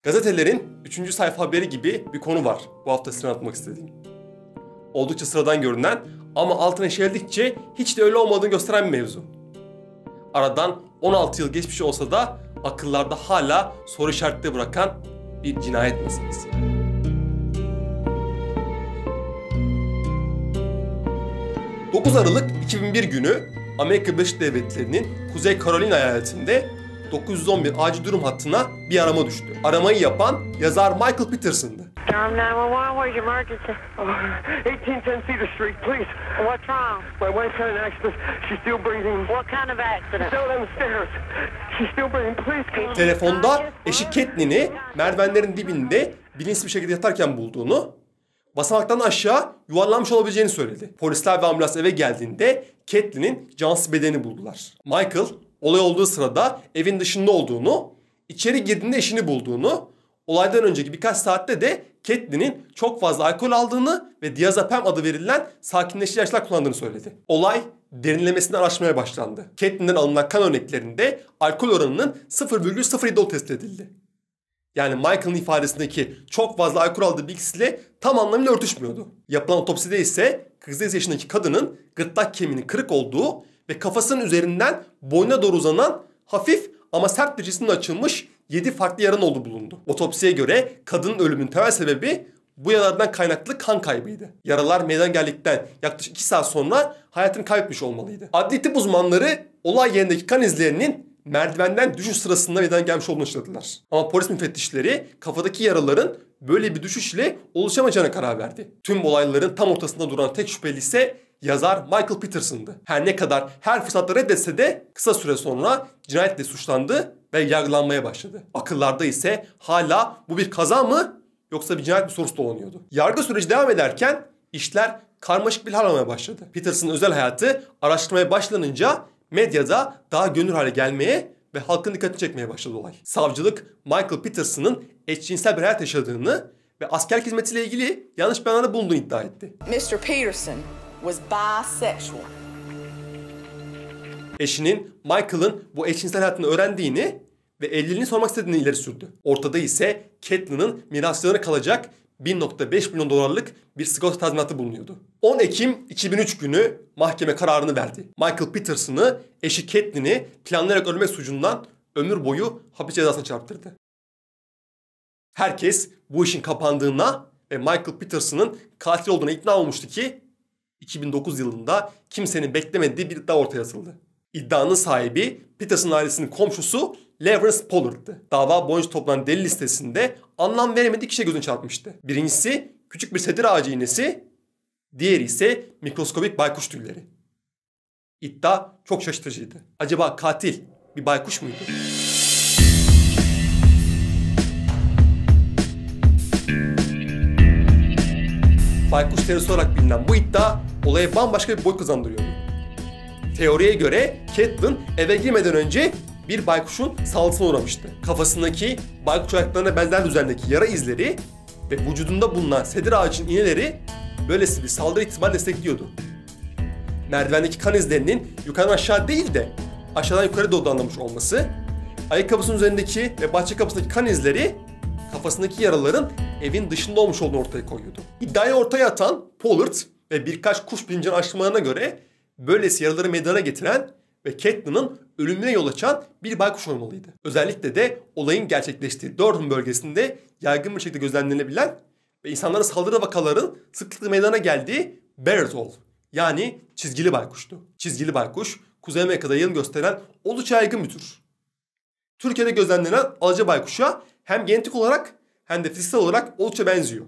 Gazetelerin 3. sayfa haberi gibi bir konu var bu hafta size anlatmak istediğim. Oldukça sıradan görünen ama altına işledikçe hiç de öyle olmadığını gösteren bir mevzu. Aradan 16 yıl geçmiş olsa da akıllarda hala soru işaretleri bırakan bir cinayet meselesi. ...9 Aralık 2001 günü Amerika Birleşik Devletleri'nin Kuzey Carolina eyaletinde 911 acil durum hattına bir arama düştü. Aramayı yapan yazar Michael Peterson'dı. Durham 911, where's your emergency? 1810 Cedar Street, please. What's wrong? My wife's had an accident. She's still breathing. What kind of accident? Still down the stairs. She's still breathing. Please come. Telefonda eşi Caitlyn'i merdivenlerin dibinde bilinçsiz bir şekilde yatarken bulduğunu, basamaktan aşağı yuvarlanmış olabileceğini söyledi. Polisler ve ambulans eve geldiğinde Caitlyn'in cansız bedenini buldular. Michael, olay olduğu sırada evin dışında olduğunu, içeri girdiğinde eşini bulduğunu, olaydan önceki birkaç saatte de Caitlyn'in çok fazla alkol aldığını ve diazepam adı verilen sakinleştirici ilaçlar kullandığını söyledi. Olay derinlemesine araştırmaya başlandı. Caitlyn'den alınan kan örneklerinde alkol oranının 0,07 tespit edildi. Yani Michael'ın ifadesindeki çok fazla alkol aldığı bilgisiyle tam anlamıyla örtüşmüyordu. Yapılan otopside ise 48 yaşındaki kadının gırtlak kemiğinin kırık olduğu ve kafasının üzerinden boynuna doğru uzanan hafif ama sert bir cismin açılmış 7 farklı yaranın olduğu bulundu. Otopsiye göre kadının ölümünün temel sebebi bu yaralardan kaynaklı kan kaybıydı. Yaralar meydana geldikten yaklaşık 2 saat sonra hayatını kaybetmiş olmalıydı. Adli tıp uzmanları olay yerindeki kan izlerinin merdivenden düşüş sırasında meydana gelmiş olduğunu açıkladılar. Ama polis müfettişleri kafadaki yaraların böyle bir düşüşle oluşamayacağına karar verdi. Tüm olayların tam ortasında duran tek şüpheli ise yazar Michael Peterson'dı. Her ne kadar her fırsatta reddetse de kısa süre sonra cinayetle suçlandı ve yargılanmaya başladı. Akıllarda ise hala bu bir kaza mı yoksa bir cinayet mi sorusu dolanıyordu. Yargı süreci devam ederken işler karmaşık bir hal almaya başladı. Peterson'ın özel hayatı araştırmaya başlanınca medyada daha görünür hale gelmeye ve halkın dikkatini çekmeye başladı olay. Savcılık Michael Peterson'ın eşcinsel bir hayat yaşadığını ve askerlik hizmetiyle ilgili yanlış beyanlarda bulunduğunu iddia etti. Mr. Peterson was bisexual. Eşinin Michael'ın bu eşcinsel hayatını öğrendiğini ve evliliğini sormak istediğini ileri sürdü. Ortada ise Caitlyn'ın mirasçılarına kalacak 1,5 milyon dolarlık bir sigorta tazminatı bulunuyordu. 10 Ekim 2003 günü mahkeme kararını verdi. Michael Peterson'ı eşi Caitlyn'i planlayarak öldürmek suçundan ömür boyu hapis cezasına çarptırdı. Herkes bu işin kapandığına ve Michael Peterson'ın katil olduğuna ikna olmuştu ki 2009 yılında kimsenin beklemediği bir iddia ortaya atıldı. İddianın sahibi Peterson ailesinin komşusu Lawrence Pollard'dı. Dava boyunca toplanan delil listesinde anlam veremediği kişiye gözüne çarpmıştı. Birincisi küçük bir sedir ağacı iğnesi, diğeri ise mikroskobik baykuş tüyleri. İddia çok şaşırtıcıydı. Acaba katil bir baykuş muydu? Baykuş terörist olarak bilinen bu iddia olaya bambaşka bir boyut kazandırıyordu. Teoriye göre Caitlyn eve girmeden önce bir baykuşun saldırısına uğramıştı. Kafasındaki baykuş ayaklarına benzer düzendeki yara izleri ve vücudunda bulunan sedir ağacının iğneleri böylesi bir saldırı ihtimali destekliyordu. Merdivendeki kan izlerinin yukarıdan aşağı değil de aşağıdan yukarı doğru anlamış olması, ayakkabısının üzerindeki ve bahçe kapısındaki kan izleri kafasındaki yaraların evin dışında olmuş olduğunu ortaya koyuyordu. İddiayı ortaya atan Pollard ve birkaç kuş bilimcinin araştırmalarına göre böylesi yaraları meydana getiren ve Caitlyn'ın ölümüne yol açan bir baykuş olmalıydı. Özellikle de olayın gerçekleştiği Durham bölgesinde yaygın bir şekilde gözlemlenebilen ve insanlara saldırı vakaların sıklıkla meydana geldiği Barred Owl yani çizgili baykuştu. Çizgili baykuş Kuzey Amerika'da yayılım gösteren oldukça yaygın bir tür. Türkiye'de gözlemlenen alaca baykuşa hem genetik olarak hem de fiziksel olarak oldukça benziyor.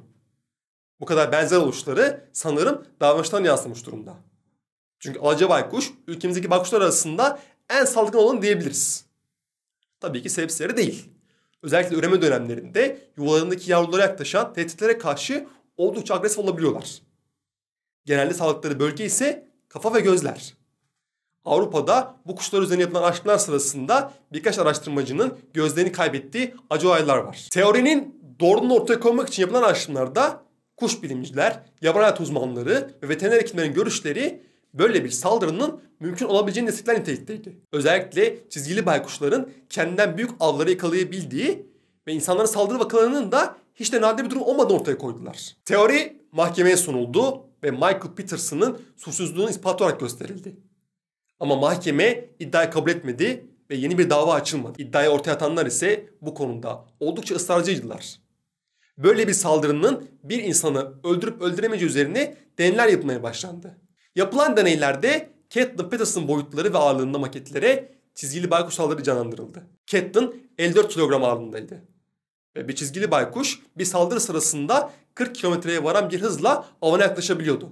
Bu kadar benzer oluşları sanırım davranışlarına yansımış durumda. Çünkü alaca baykuş ülkemizdeki baykuşlar arasında en saldırgan olanı diyebiliriz. Tabii ki sebepsizleri değil. Özellikle üreme dönemlerinde yuvalarındaki yavrulara yaklaşan tehditlere karşı oldukça agresif olabiliyorlar. Genelde sağlıkları bölge ise kafa ve gözler. Avrupa'da bu kuşlar üzerine yapılan araştırmalar sırasında birkaç araştırmacının gözlerini kaybettiği acı olaylar var. Teorinin doğruluğunu ortaya koymak için yapılan araştırmalarda kuş bilimciler, yaban hayatı uzmanları ve veteriner hekimlerin görüşleri böyle bir saldırının mümkün olabileceğini destekler nitelikteydi. Özellikle çizgili baykuşların kendinden büyük avları yakalayabildiği ve insanlara saldırı vakalarının da hiç de nadir bir durum olmadığını ortaya koydular. Teori mahkemeye sunuldu ve Michael Peterson'ın suçsuzluğunu ispat olarak gösterildi. Ama mahkeme iddiayı kabul etmedi ve yeni bir dava açılmadı. İddiayı ortaya atanlar ise bu konuda oldukça ısrarcıydılar. Böyle bir saldırının bir insanı öldürüp öldüremeyeceği üzerine deneyler yapılmaya başlandı. Yapılan deneylerde Caitlin Peterson boyutları ve ağırlığında maketlere çizgili baykuş saldırı canlandırıldı. Caitlin 54 kilogram ağırlığındaydı. Ve bir çizgili baykuş bir saldırı sırasında 40 kilometreye varan bir hızla avına yaklaşabiliyordu.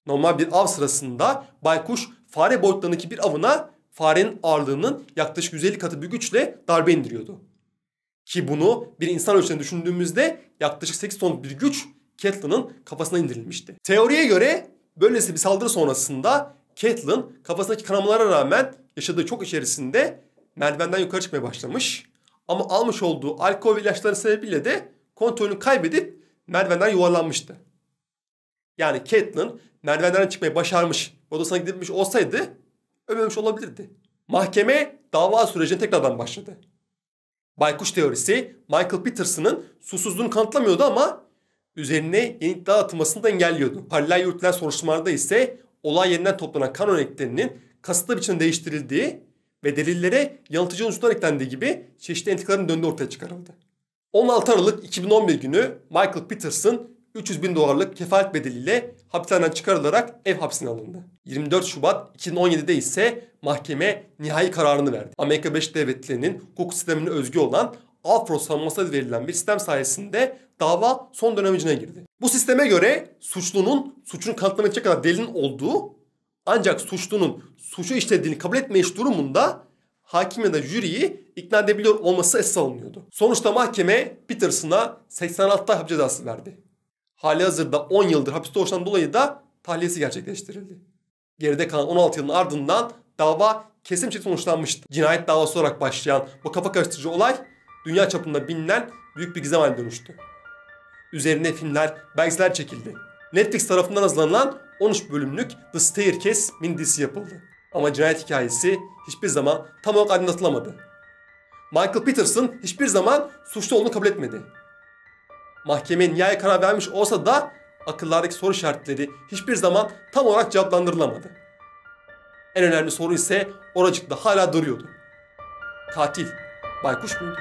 Normal bir av sırasında baykuş fare boyutlarındaki bir avına farenin ağırlığının yaklaşık 150 katı bir güçle darbe indiriyordu. Ki bunu bir insan ölçüsünde düşündüğümüzde yaklaşık 8 ton bir güç Caitlin'in kafasına indirilmişti. Teoriye göre böylesi bir saldırı sonrasında Caitlin kafasındaki kanamalara rağmen yaşadığı şok içerisinde merdivenden yukarı çıkmaya başlamış. Ama almış olduğu alkol ve ilaçların sebebiyle de kontrolünü kaybedip merdivenden yuvarlanmıştı. Yani Caitlin merdivenden çıkmayı başarmış, odasına gitmiş olsaydı ölmemiş olabilirdi. Mahkeme dava sürecine tekrardan başladı. Baykuş teorisi Michael Peterson'ın suçsuzluğunu kanıtlamıyordu ama üzerine yeni iddia atılmasını da engelliyordu. Paralel yürütülen soruşturmalarda ise olay yerinden toplanan kan örneklerinin kasıtlı biçimde değiştirildiği ve delillere yanıltıcı unsurlar eklendiği gibi çeşitli entrikaların döndüğü ortaya çıkarıldı. 16 Aralık 2011 günü Michael Peterson 300 bin dolarlık kefalet bedeliyle hapishaneden çıkarılarak ev hapsine alındı. 24 Şubat 2017'de ise mahkeme nihai kararını verdi. Amerika Birleşik Devletleri'nin hukuk sistemine özgü olan Alford savunması adı verilen bir sistem sayesinde dava son dönemine girdi. Bu sisteme göre suçlunun suçunu kanıtlamayacak kadar delilin olduğu, ancak suçlunun suçu işlediğini kabul etmeyiş durumunda hakim ya da jüriyi ikna edebiliyor olması esas alınıyordu. Sonuçta mahkeme Peterson'a 86 ay hapis cezası verdi. Halihazırda 10 yıldır hapiste oluşan dolayı da tahliyesi gerçekleştirildi. Geride kalan 16 yılın ardından dava kesin bir şekilde sonuçlanmıştı. Cinayet davası olarak başlayan bu kafa karıştırıcı olay dünya çapında bilinen büyük bir gizem haline dönüştü. Üzerine filmler, belgeseller çekildi. Netflix tarafından hazırlanan 13 bölümlük The Staircase mini dizisi yapıldı. Ama cinayet hikayesi hiçbir zaman tam olarak aydınlatılamadı. Michael Peterson hiçbir zaman suçlu olduğunu kabul etmedi. Mahkeme nihai karar vermiş olsa da akıllardaki soru işaretleri hiçbir zaman tam olarak cevaplandırılamadı. En önemli soru ise oracıkta hala duruyordu. Katil baykuş muydu?